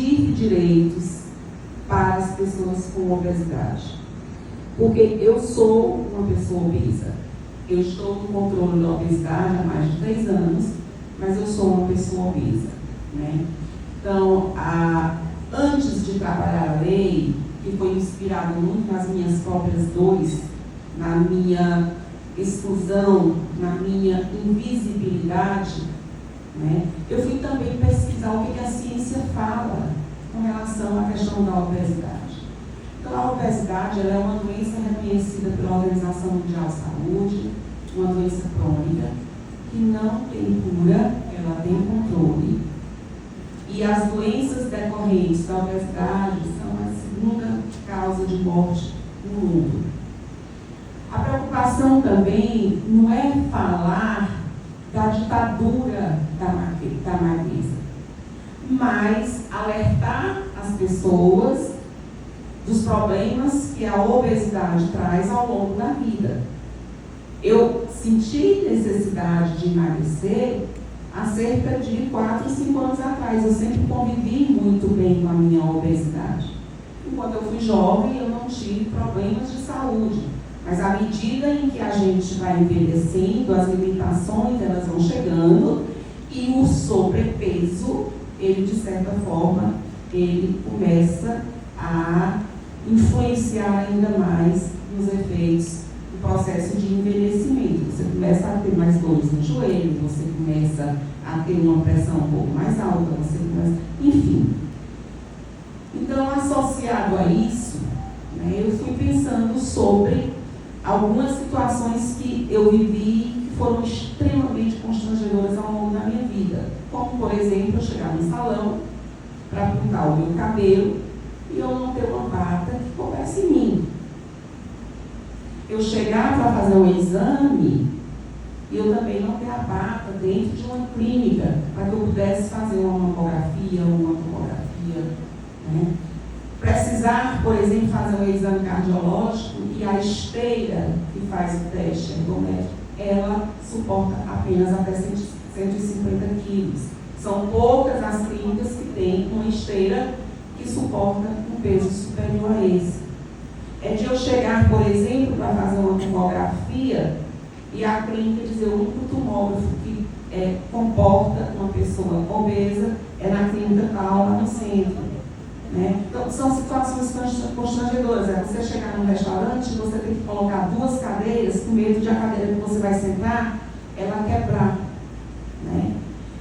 exigir direitos para as pessoas com obesidade. Porque eu sou uma pessoa obesa. Eu estou no controle da obesidade há mais de 3 anos, mas eu sou uma pessoa obesa, né? Então, antes de trabalhar a lei, que foi inspirada muito nas minhas próprias dores, na minha exclusão, na minha invisibilidade, né, eu fui também pesquisar o que a ciência fala com relação à questão da obesidade. Então, a obesidade ela é uma doença reconhecida pela Organização Mundial de Saúde, uma doença crônica, que não tem cura, ela tem controle. E as doenças decorrentes da obesidade são a segunda causa de morte no mundo. A preocupação também não é falar da ditadura da magreza, mas alertar as pessoas dos problemas que a obesidade traz ao longo da vida. Eu senti necessidade de emagrecer há cerca de 4, 5 anos atrás. Eu sempre convivi muito bem com a minha obesidade. E quando eu fui jovem, eu não tive problemas de saúde. Mas à medida em que a gente vai envelhecendo, as limitações elas vão chegando e o sobrepeso, ele de certa forma, ele começa a influenciar ainda mais nos efeitos do processo de envelhecimento. Você começa a ter mais dores no joelho, você começa a ter uma pressão um pouco mais alta, você começa... Enfim. Então, associado a isso, né, eu fui pensando sobre algumas situações que eu vivi que foram extremamente constrangedoras ao longo da minha vida. Como, por exemplo, eu chegar no salão para pintar o meu cabelo e eu não ter uma bata que coubesse em mim. Eu chegar para fazer um exame e eu também não ter a bata dentro de uma clínica para que eu pudesse fazer uma mamografia ou uma tomografia, né? Precisar, por exemplo, fazer um exame cardiológico e a esteira que faz o teste ergométrico, ela suporta apenas até 150 quilos. São poucas as clínicas que têm uma esteira que suporta um peso superior a esse. É de eu chegar, por exemplo, para fazer uma tomografia e a clínica dizer o único tomógrafo que comporta uma pessoa obesa é na clínica tal, lá no centro. Né? Então, são situações constrangedoras. Você chegar num restaurante, você tem que colocar 2 cadeiras com medo de a cadeira que você vai sentar, ela quebrar. Né?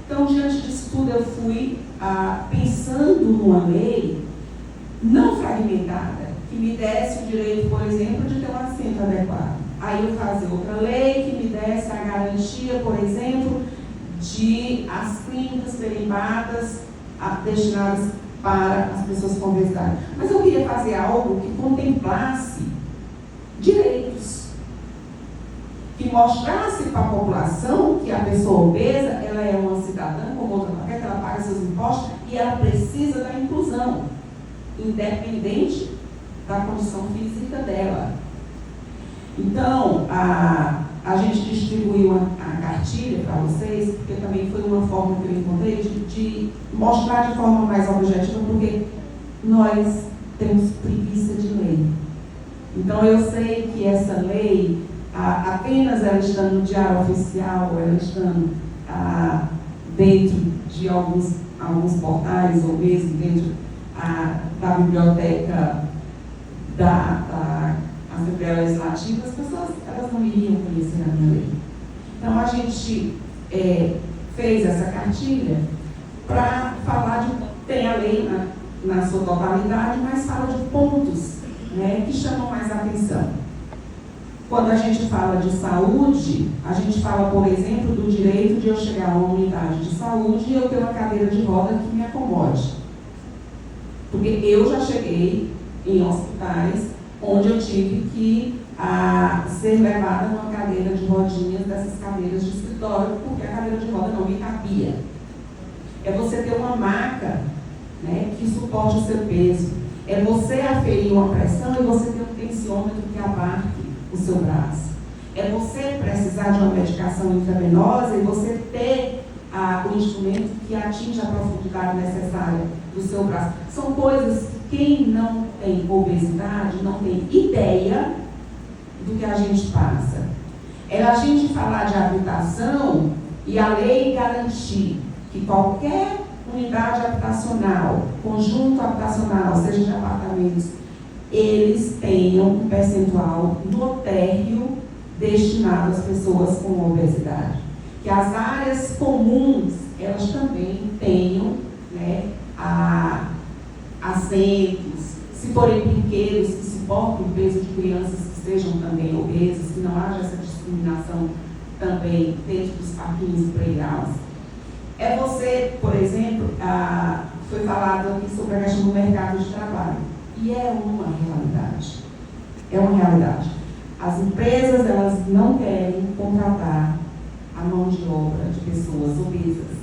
Então, diante disso tudo, eu fui pensando numa lei não fragmentada, que me desse o direito, por exemplo, de ter um assento adequado. Aí eu fazia outra lei que me desse a garantia, por exemplo, de as clínicas terem vagas destinadas para as pessoas com obesidade. Mas eu queria fazer algo que contemplasse direitos, que mostrasse para a população que a pessoa obesa, ela é uma cidadã como outra qualquer, que ela paga seus impostos e ela precisa da inclusão, independente da condição física dela. Então, a gente distribuiu a cartilha para vocês, porque também foi uma forma que eu encontrei de mostrar de forma mais objetiva, porque nós temos preguiça de lei. Então, eu sei que essa lei, apenas ela estando no Diário Oficial, ela estando dentro de alguns portais, ou mesmo dentro da biblioteca da Assembleia Legislativa, as pessoas elas não iriam conhecer a minha lei. Então, a gente fez essa cartilha para falar de... Tem a lei na sua totalidade, mas fala de pontos, né, que chamam mais atenção. Quando a gente fala de saúde, a gente fala, por exemplo, do direito de eu chegar a uma unidade de saúde e eu ter uma cadeira de roda que me acomode. Porque eu já cheguei em hospitais onde eu tive que ser levada numa cadeira de rodinhas, dessas cadeiras de escritório, porque a cadeira de roda não me cabia. É você ter uma maca, né, que suporte o seu peso. É você aferir uma pressão e você ter um tensiômetro que abarque o seu braço. É você precisar de uma medicação intravenosa e você ter o instrumento que atinge a profundidade necessária do seu braço. São coisas que quem não tem obesidade não tem ideia do que a gente passa. Era a gente falar de habitação e a lei garantir que qualquer unidade habitacional, conjunto habitacional, seja de apartamentos, eles tenham um percentual no térreo destinado às pessoas com obesidade. Que as áreas comuns, elas também tenham, né, assentos, se forem brinquedos que suportem o peso de crianças que sejam também obesas, que não haja essa discriminação também dentro dos parquinhos e playgrounds. É você, por exemplo, foi falado aqui sobre a questão do mercado de trabalho. E é uma realidade. É uma realidade. As empresas, elas não querem contratar a mão de obra de pessoas obesas,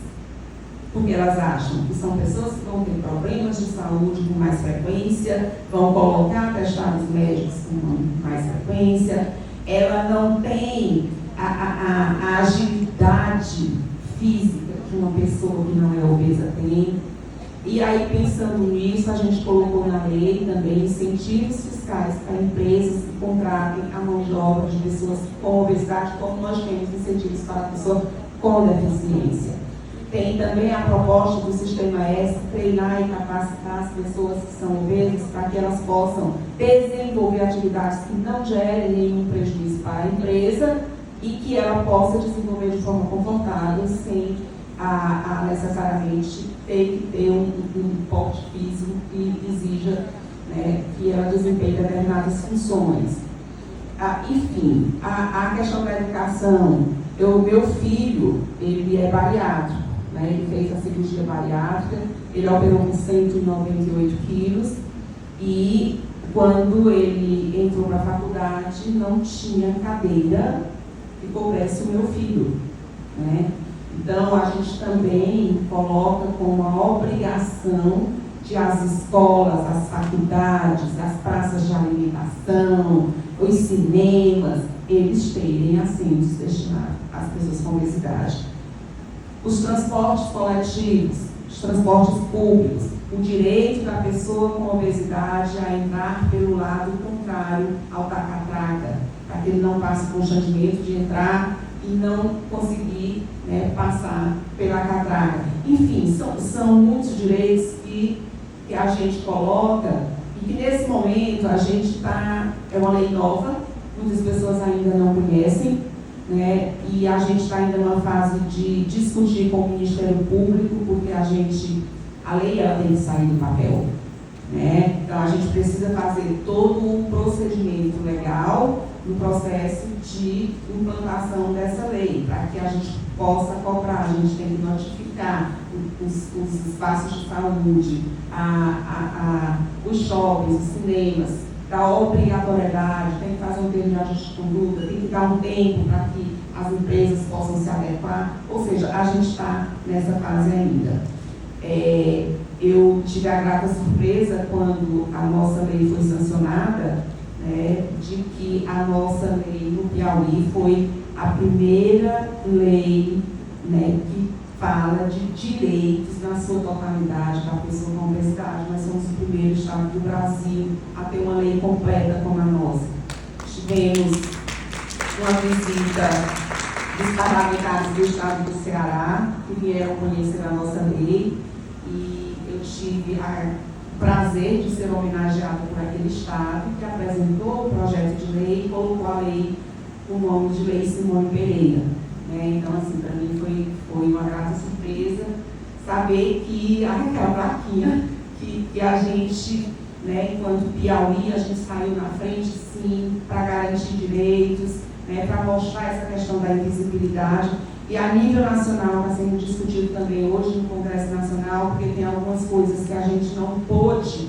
porque elas acham que são pessoas que vão ter problemas de saúde com mais frequência, vão colocar atestados médicos com mais frequência, ela não tem a agilidade física que uma pessoa que não é obesa tem. E aí, pensando nisso, a gente colocou na lei também incentivos fiscais para empresas que contratem a mão de obra de pessoas com obesidade, como nós temos incentivos para a pessoa com deficiência. Tem também a proposta do Sistema S, treinar e capacitar as pessoas que são obesas para que elas possam desenvolver atividades que não gerem nenhum prejuízo para a empresa e que ela possa desenvolver de forma confortável, sem necessariamente ter que ter um porte físico que exija, né, que ela desempenhe determinadas funções. Enfim, a questão da educação. Meu filho, ele é bariátrico, né, ele fez a cirurgia bariátrica, ele operou com 198 quilos e quando ele entrou para a faculdade não tinha cadeira que coubesse o meu filho, né? Então, a gente também coloca como uma obrigação de as escolas, as faculdades, as praças de alimentação, os cinemas, eles terem assentos destinados às pessoas com obesidade. Os transportes coletivos, os transportes públicos, o direito da pessoa com obesidade a entrar pelo lado contrário ao da catraca, para que ele não passe constrangimento de entrar e não conseguir, né, passar pela catraca. Enfim, são muitos direitos que a gente coloca e que nesse momento a gente está, é uma lei nova, muitas pessoas ainda não conhecem, né, e a gente está ainda numa fase de discutir com o Ministério Público, porque a lei ela tem que sair do papel, né? Então a gente precisa fazer todo o procedimento legal no processo de implantação dessa lei, para que a gente possa cobrar. A gente tem que notificar os espaços de saúde, os shoppings, os cinemas, da obrigatoriedade, tem que fazer um termo de ajuste de conduta, tem que dar um tempo para que as empresas possam se adequar. Ou seja, a gente está nessa fase ainda. Eu tive a grata surpresa quando a nossa lei foi sancionada, né, de que a nossa lei no Piauí foi a primeira lei, né, que fala de direitos na sua totalidade da pessoa com obesidade. Nós somos o primeiro estado do Brasil a ter uma lei completa como a nossa. Tivemos uma visita dos parlamentares do estado do Ceará, que vieram conhecer a nossa lei, e eu tive o prazer de ser homenageada por aquele estado que apresentou o projeto de lei e colocou a lei com o nome de Lei Simone Pereira, né? Então, assim, para mim foi uma grata surpresa saber que aquela plaquinha que a gente, né, enquanto Piauí, a gente saiu na frente, sim, para garantir direitos, né, para mostrar essa questão da invisibilidade. E a nível nacional está sendo discutido também hoje no Congresso Nacional, porque tem algumas coisas que a gente não pôde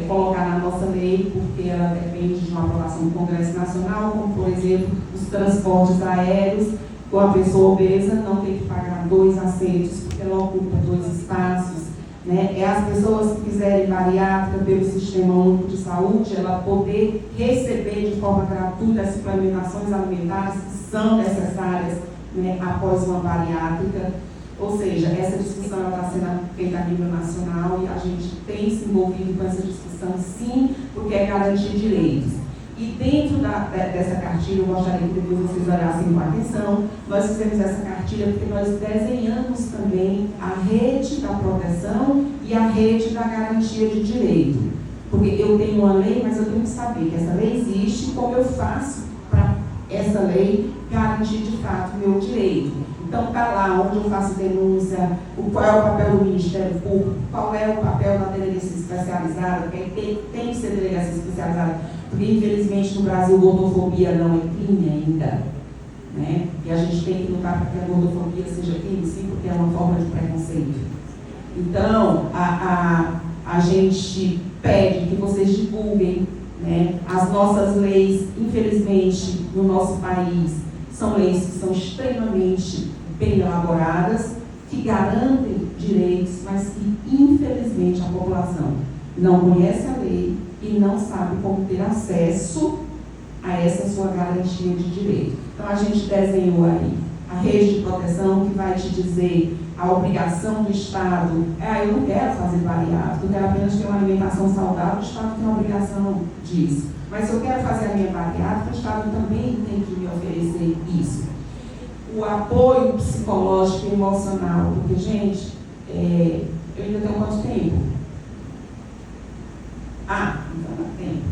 colocar na nossa lei, porque ela depende de uma aprovação do Congresso Nacional, como, por exemplo, os transportes aéreos, com a pessoa obesa não tem que pagar 2 assentos, porque ela ocupa 2 espaços, né? As pessoas que fizerem bariátrica pelo Sistema Único de Saúde, ela poder receber de forma gratuita as suplementações alimentares que são necessárias, né, após uma bariátrica. Ou seja, essa discussão está sendo feita a nível nacional e a gente tem se envolvido com essa discussão, sim, porque é garantir direitos. E dentro dessa cartilha, eu gostaria que depois vocês olhassem com atenção, nós fizemos essa cartilha porque nós desenhamos também a rede da proteção e a rede da garantia de direito. Porque eu tenho uma lei, mas eu tenho que saber que essa lei existe, como eu faço para essa lei garantir de fato o meu direito. Então está lá onde eu faço denúncia, qual é o papel do Ministério Público, qual é o papel da delegacia especializada, porque tem que ser delegacia especializada, porque infelizmente no Brasil gordofobia não é crime ainda, né? E a gente tem que lutar para que a gordofobia seja crime, sim, porque é uma forma de preconceito. Então, a gente pede que vocês divulguem, né, as nossas leis, infelizmente, no nosso país, são leis que são extremamente bem elaboradas, que garantem direitos, mas que, infelizmente, a população não conhece a lei e não sabe como ter acesso a essa sua garantia de direito. Então, a gente desenhou aí a rede de proteção que vai te dizer a obrigação do Estado. Eu não quero fazer bariátrica, eu quero apenas ter uma alimentação saudável, o Estado tem a obrigação disso. Mas se eu quero fazer a minha bariátrica, o Estado também tem que me oferecer isso. O apoio psicológico e emocional, porque, gente, eu ainda tenho quanto tempo? Então dá tempo.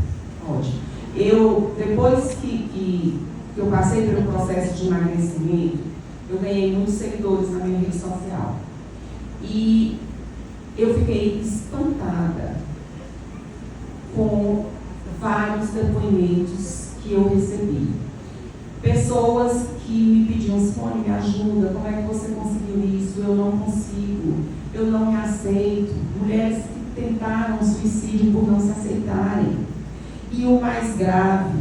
Ótimo. Depois que eu passei pelo processo de emagrecimento, eu ganhei muitos seguidores na minha rede social. E eu fiquei espantada com vários depoimentos que eu recebi. Pessoas que me pediam: Simone, me ajuda, como é que você conseguiu isso? Eu não consigo, eu não me aceito. Mulheres que tentaram suicídio por não se aceitarem. E o mais grave,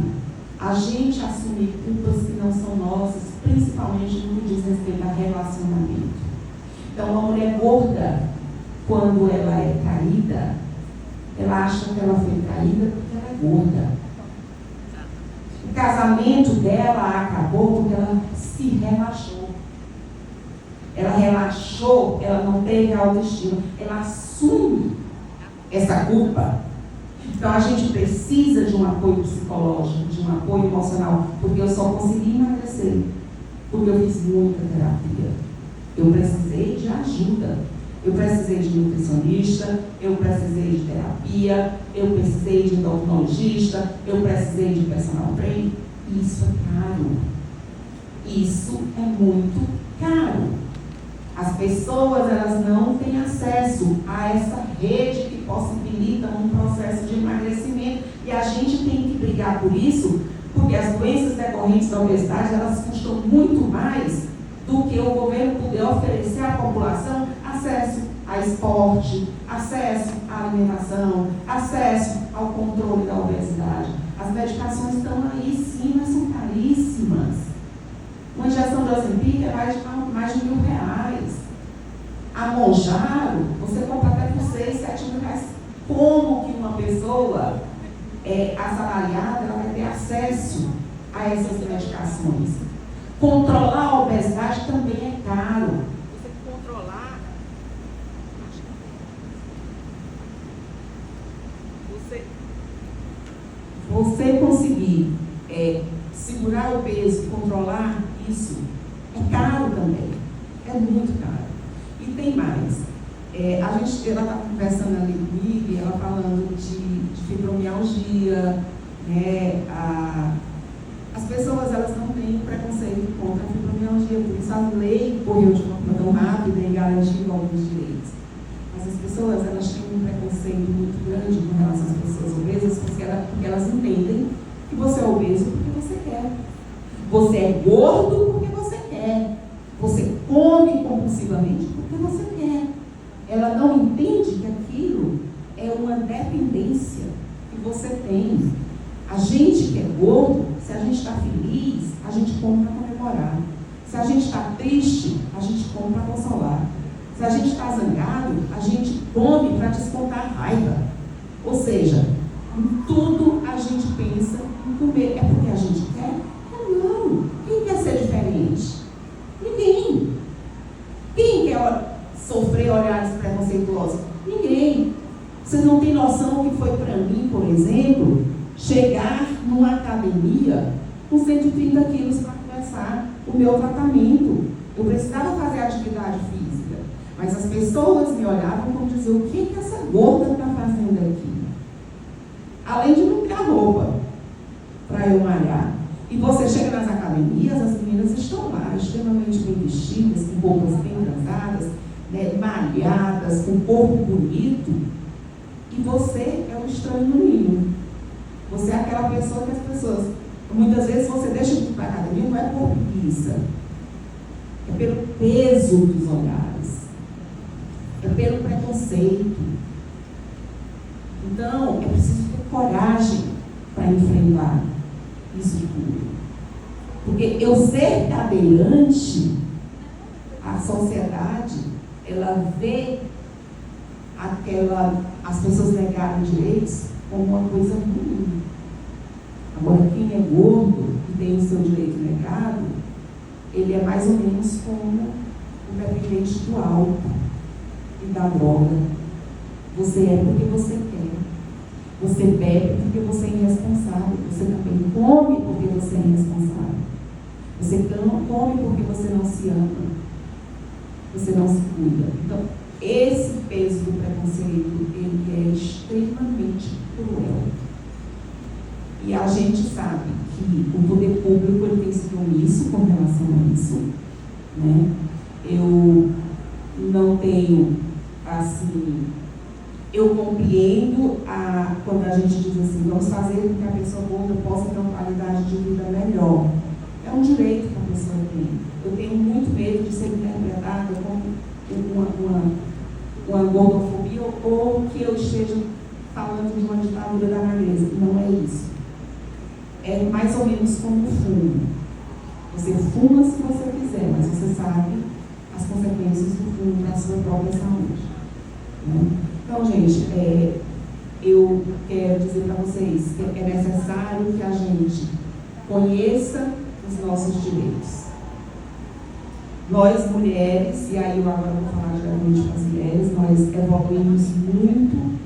a gente assumir culpas que não são nossas, principalmente no que diz respeito a relacionamento. Então, uma mulher gorda, quando ela é traída, ela acha que ela foi traída porque ela é gorda. O casamento dela acabou porque ela se relaxou. Ela relaxou, ela não teve autoestima, ela assume essa culpa. Então a gente precisa de um apoio psicológico, de um apoio emocional, porque eu só consegui emagrecer porque eu fiz muita terapia. Eu precisei de ajuda. Eu precisei de nutricionista, eu precisei de terapia, eu precisei de endocrinologista, eu precisei de personal trainer. Isso é caro. Isso é muito caro. As pessoas, elas não têm acesso a essa rede que possibilita um processo de emagrecimento. E a gente tem que brigar por isso, porque as doenças decorrentes da obesidade, elas custam muito mais do que o governo poder oferecer à população acesso a esporte, acesso à alimentação, acesso ao controle da obesidade. As medicações estão aí sim, mas são caríssimas. Uma injeção de Ozempic é mais de R$1.000. A Mounjaro, você compra até por R$6, R$7.000. Como que uma pessoa assalariada ela vai ter acesso a essas medicações? Controlar a obesidade também é caro. Você controlar, você conseguir segurar o peso, controlar isso, é caro também. É muito caro. E tem mais. Ela está conversando ali comigo e ela falando de fibromialgia, né? As pessoas, elas não têm preconceito contra a fibromialgia, por isso a lei correu de uma forma tão rápida e garantiu alguns direitos. Mas as pessoas, elas têm um preconceito muito grande com relação às pessoas obesas, porque elas entendem que você é obeso porque você quer. Você é gordo porque você quer. Você come compulsivamente porque você quer. Ela não entende que aquilo é uma dependência que você tem. A gente que é gordo, se a gente está feliz, a gente come para comemorar. Se a gente está triste, a gente come para consolar. Se a gente está zangado, a gente come para descontar a raiva. Ou seja, em tudo a gente pensa em comer. É porque a gente quer? Não. Quem quer ser diferente? Ninguém. Quem quer noção que foi para mim, por exemplo, chegar numa academia com 130 quilos para começar o meu tratamento. Eu precisava fazer atividade física, mas as pessoas me olhavam como dizer, o que essa gorda está fazendo aqui? Além de não ter a roupa para eu malhar. E você chega nas academias, as meninas estão lá, extremamente bem vestidas, com roupas bem transadas, né, malhadas, com corpo bonito, e você é um estranho no ninho. Você é aquela pessoa que as pessoas, muitas vezes você deixa de ir para a academia, não é por preguiça, é pelo peso dos olhares, é pelo preconceito. Então, é preciso ter coragem para enfrentar isso tudo. Porque eu ser cadeirante, a sociedade, ela vê as pessoas negarem direitos como uma coisa ruim. Agora, quem é gordo e tem o seu direito negado, ele é mais ou menos como o dependente do álcool e da droga. Você é porque você quer. Você bebe porque você é irresponsável. Você também come porque você é irresponsável. Você come porque você não se ama. Você não se cuida. Então, esse peso do preconceito, ele é extremamente cruel. E a gente sabe que o poder público ele tem sido omisso com relação a isso, né? Eu não tenho, assim, eu compreendo quando a gente diz assim, vamos fazer com que a pessoa gorda possa ter uma qualidade de vida melhor. É um direito que a pessoa tem. Eu tenho muito medo de ser interpretada como uma gordofobia ou que eu esteja falando de uma ditadura da magreza. Não é isso. É mais ou menos como o fumo. Você fuma se você quiser, mas você sabe as consequências do fumo para a sua própria saúde, né? Então, gente, eu quero dizer para vocês que é necessário que a gente conheça os nossos direitos. Nós, mulheres, e aí eu agora vou falar geralmente com as mulheres, nós evoluímos muito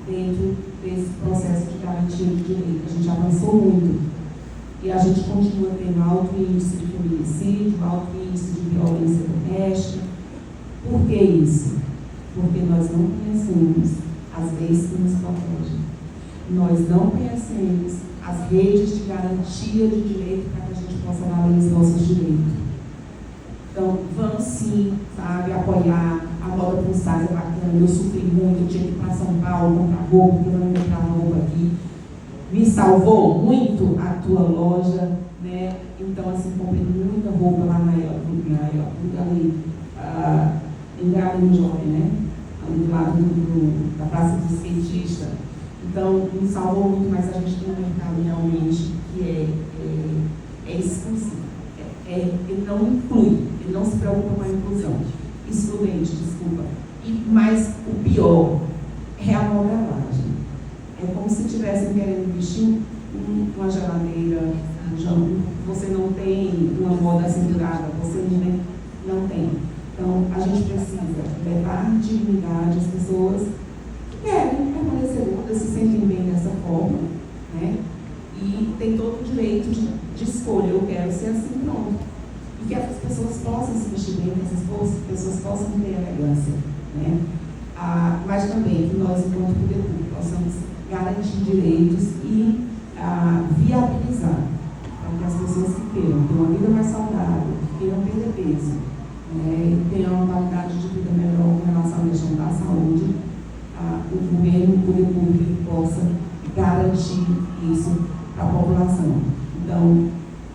dentro desse processo de garantia de direito. A gente avançou muito. E a gente continua tendo alto índice de feminicídio, alto índice de violência doméstica. Por que isso? Porque nós não conhecemos as leis que nos protegem. Nós não conhecemos as redes de garantia de direito para que a gente possa valer os nossos direitos. Então, vamos sim, sabe, apoiar. A moda plus size é bacana. Eu sofri muito, eu tinha que ir para São Paulo comprar roupa, porque eu não encontrava roupa aqui. Me salvou muito a tua loja, né? Então, assim, comprei muita roupa lá na ali em Galinho Jovem, né? Ali do lado da Praça do Skatista. Então, me salvou muito, mas a gente tem um mercado realmente que é exclusivo. Ele não inclui, ele não se preocupa com a inclusão. Excludente, desculpa. Mas o pior é a modelagem. É como se estivessem querendo vestir uma geladeira, você não tem uma moda cinturada, você não tem. Então, a gente precisa levar dignidade às pessoas que querem permanecer gordas, se sentem bem dessa forma, né? E tem todo o direito de escolha, eu quero ser assim, pronto. E que essas pessoas possam se vestir bem, que essas pessoas possam ter elegância, né? Mas também que nós, enquanto poder público, possamos garantir direitos e viabilizar para que as pessoas que queiram ter uma vida mais saudável, que queiram perder peso, né, tenham uma qualidade de vida melhor com relação à questão da saúde, o governo, o poder público possa garantir isso para a população. Então,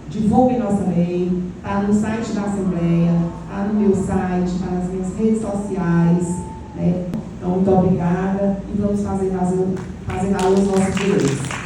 divulguem nossa lei, está no site da Assembleia, está no meu site, está nas minhas redes sociais, né? Então, muito obrigada e vamos fazer valer os nossos direitos.